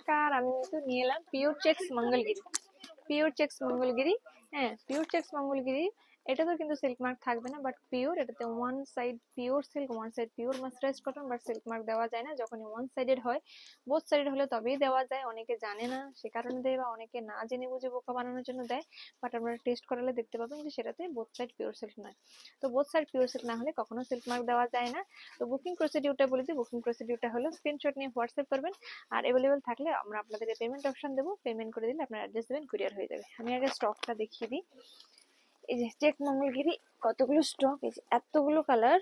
নমস্কার, আমি কিন্তু নিয়ে এলাম pure checks Mangalagiri. Pure checks Mangalagiri, হ্যাঁ পিওর চেক্স মঙ্গলগিরি। এটা তো কিন্তু সিল্ক মার্ক থাকবে না, বাট পিওর। এটাতে one side pure silk, one side pure mercerise cotton, but silk mark দেওয়া যায় না। যখনই ওয়ান সাইডেড হয়, বোথ সাইডেড হলে তবেই দেওয়া যায়। অনেকে জানে না সে কারণে দেয়, বা অনেকে না জেনে বুঝে বোকা বানানোর জন্য দেয়। বাট আপনারা টেস্ট করালে দেখতে পাবেন যে সেটাতে বোথ সাইড পিওর সিল্ক নয়। তো বোথ সাইড পিওর সিল্ক না হলে কখনো সিল্ক মার্ক দেওয়া যায় না। তো বুকিং প্রসিডিউরটা বলে দিই। বুকিং প্রসিডিউরটা হলো স্ক্রিনশট নিয়ে হোয়াটসঅ্যাপ করবেন, আর অ্যাভেলেবেল থাকলে আমরা আপনাদের পেমেন্ট অপশন দেবো। পেমেন্ট করে দিলে আপনার অ্যাড্রেস দেবেন, কুরিয়ার হয়ে যাবে। আমি আগে স্টকটা দেখিয়ে দিই। এই যে চেক মঙ্গলগিরি কতগুলো স্টক, এই যে এতগুলো কালার,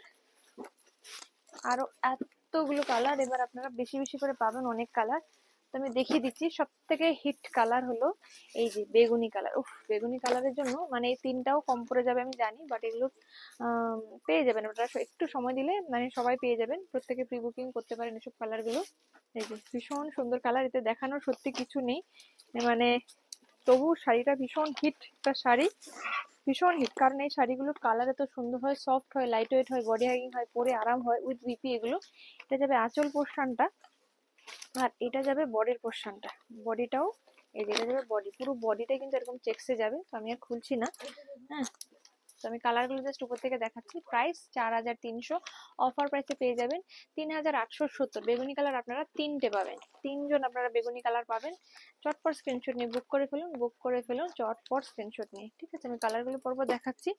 আরো এতগুলো কালার। এবার আপনারা বেশি বেশি করে পাবেন, অনেক কালার। তো আমি দেখিয়ে দিচ্ছি। সব থেকে হিট কালার হলো এই যে বেগুনি কালার। উফ, বেগুনি কালারের জন্য মানে এই তিনটাও কম পড়ে যাবে আমি জানি, বাট এগুলো পেয়ে যাবেন আপনারা একটু সময় দিলে, মানে সবাই পেয়ে যাবেন। প্রত্যেকে প্রি বুকিং করতে পারেন এসব কালারগুলো। এই যে ভীষণ সুন্দর কালার, এতে দেখানোর সত্যি কিছু নেই, মানে তবু শাড়িটা ভীষণ হিট একটা শাড়ি, ভীষণ হিট। কারণ এই শাড়িগুলোর কালার এত সুন্দর হয়, সফট হয়, লাইট ওয়েট হয়, বডি হ্যাগিং হয়, পরে আরাম হয় উইথ বিপি। এগুলো এটা যাবে আঁচল পোর্শনটা, আর এটা যাবে বডির পোর্শনটা। বডিটাও এই যে এটা যাবে বডি, পুরো বডিটা কিন্তু এরকম চেক্সে যাবে। তো আমি আর খুলছি না, হ্যাঁ। তো আমি কালারগুলো জাস্ট উপর থেকে দেখাচ্ছি। প্রাইস 4300, অফার প্রাইসে পেয়ে যাবেন 3870। বেগুনি কালার আপনারা তিনটে পাবেন, তিনজন আপনারা বেগুনি কালার পাবেন। চটপট স্ক্রিনশট নিয়ে বুক করে ফেলুন, বুক করে ফেলুন চটপট স্ক্রিনশট নিয়ে, ঠিক আছে। আমি কালারগুলো পরপর দেখাচ্ছি।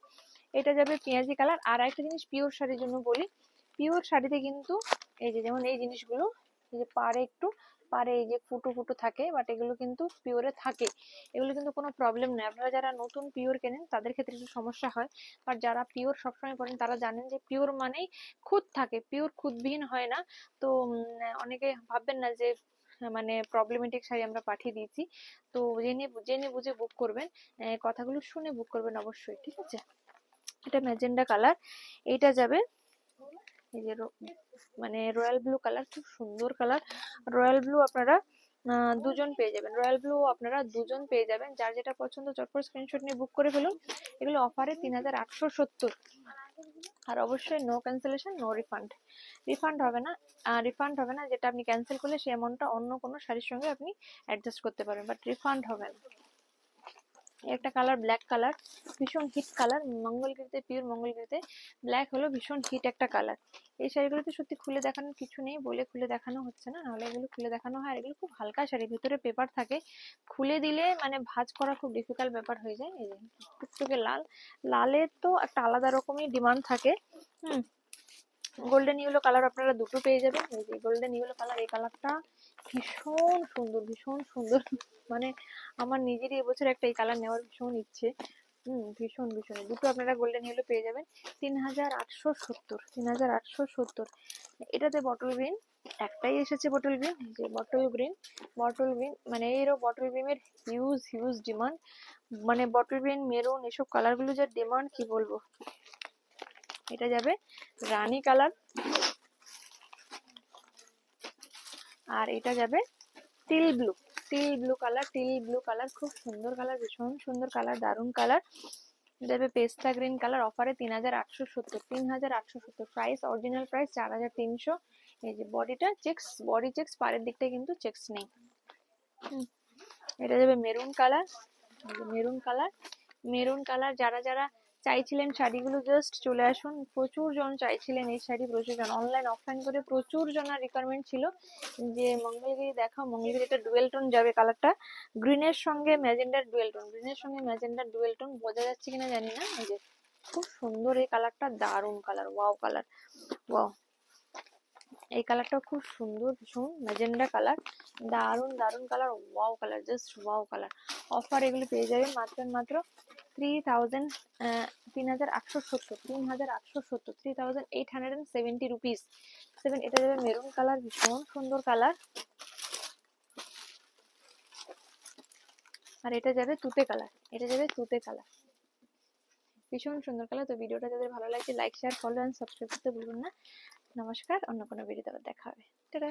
এটা যাবে পেঁয়াজি কালার। আর একটা জিনিস পিওর শাড়ির জন্য বলি, পিওর শাড়িতে কিন্তু এই যে যেমন এই জিনিসগুলো, এই যে পাড়ে একটু পারে এই যে ফুটো ফুটো থাকে, বাট এগুলো কিন্তু পিওরে থাকে। এগুলো কিন্তু কোনো প্রবলেম নেই। আপনারা যারা নতুন পিওর কেনেন তাদের ক্ষেত্রে একটু সমস্যা হয়, বাট যারা পিওর সবসময় পরেন তারা জানেন যে পিওর মানেই খুঁত থাকে, পিওর খুঁতবিহীন হয় না। তো অনেকে ভাববেন না যে মানে প্রবলেমেটিক শাড়ি আমরা পাঠিয়ে দিয়েছি। তো জেনে জেনে বুঝে বুক করবেন, কথাগুলো শুনে বুক করবেন অবশ্যই, ঠিক আছে। এটা ম্যাজেন্ডা কালার। এইটা যাবে এই যে মানে রয়্যাল ব্লু কালার, খুব সুন্দর কালার। রয়্যাল ব্লু আপনারা দুজন পেয়ে যাবেন, রয়্যাল ব্লু আপনারা দুজন পেয়ে যাবেন। যার যেটা পছন্দ চটপট স্ক্রিনশট নিয়ে বুক করে ফেলুন। এগুলো অফারে 3870। আর অবশ্যই no cancellation, no refund. Refund হবে না, রিফান্ড হবে না। যেটা আপনি ক্যান্সেল করলে সেই অ্যামাউন্টটা অন্য কোনো শাড়ির সঙ্গে আপনি অ্যাডজাস্ট করতে পারবেন, বাট রিফান্ড হবে না। একটা কালার ব্ল্যাক কালার, ভীষণ হিট কালার। মঙ্গলগিরিতে, পিওর মঙ্গলগিরিতে ব্ল্যাক হলো ভীষণ হিট একটা কালার। এই শাড়িগুলোতে সত্যি খুলে দেখানোর কিছু নেই বলে খুলে দেখানো হচ্ছে না, নাহলে এগুলো খুলে দেখানো হয়। এগুলো খুব হালকা শাড়ি, ভিতরে পেপার থাকে, খুলে দিলে মানে ভাঁজ করা খুব ডিফিকাল্ট ব্যাপার হয়ে যায়। এই যে টুকটুকে লাল, লালের তো একটা আলাদা রকমই ডিমান্ড থাকে। গোল্ডেন ইয়েলো কালার আপনারা দুটো পেয়ে যাবেন। এই যে গোল্ডেন ইয়েলো কালার, এই কালারটা ভীষণ সুন্দর, ভীষণ সুন্দর। মানে আমার নিজেরই এবছর একটা এই কালার নেওয়ার ভীষণ ইচ্ছে। ভীষণ ভীষণ। দুটো আপনারা গোল্ডেন ইয়েলো পেয়ে যাবেন 3870, 3870। এটাতে বটল গ্রিন, একটাই এসেছে বটল গ্রিন, যে বটল গ্রিন। বটল গ্রিন মানে এরও বটল গ্রিনের হিউজ হিউজ ডিমান্ড। মানে বটল গ্রিন, মেরুন, এসব কালারগুলো যা ডিমান্ড কি বলবো। এটা যাবে রানী কালার, আর এটা যাবে teal blue. Teal blue colour, teal blue colour খুব সুন্দর কালার, ভীষণ সুন্দর কালার, দারুণ কালার। যাবে পেস্তা গ্রিন কালার, অফারে 3870, 3870। Price original price 4300। এই যে বডিটা চেক্স, বডি চেক্স, পাড়ের দিকটা কিন্তু চেক্স নেই। এটা যাবে maroon colour, maroon colour, maroon colour. যারা যারা চাইছিলেন শাড়িগুলো জাস্ট চলে আসুন। প্রচুর জন চাইছিলেন এই শাড়ি, প্রচুর জন অনলাইন অফলাইন করে প্রচুর জনের রিকোয়ারমেন্ট ছিল যে মঙ্গলগিরি দেখাও, মঙ্গলগিরি। এটা ডুয়েল টোন যাবে কালারটা, গ্রিনের সঙ্গে ম্যাজেন্ডার ডুয়েল টোন, গ্রিনের সঙ্গে ম্যাজেন্ডার ডুয়েল টোন। বোঝা যাচ্ছে কিনা জানি না। এই যে খুব সুন্দর এই কালারটা, দারুণ কালার, ওয়াও কালার, ওয়াও। এই কালারটাও খুব সুন্দর, ভীষণ ম্যাজেন্ডা কালার, দারুণ দারুণ colour, wow colour, just wow colour. Offer এগুলো পেয়ে যাবেন মাত্র মাত্র 3870, 3870 রুপিস, 7। এটা যাবে মেরুন কালার, ভীষণ সুন্দর কালার। আর এটা যাবে তুতে কালার, এটা যাবে তুতে কালার, ভীষণ সুন্দর কালার। তো ভিডিওটা যাদের ভালো লাগছে like, share, follow and subscribe করতে ভুলবেন না। নমস্কার, অন্য কোনো ভিডিওতে আবার দেখা হবে। টাটা।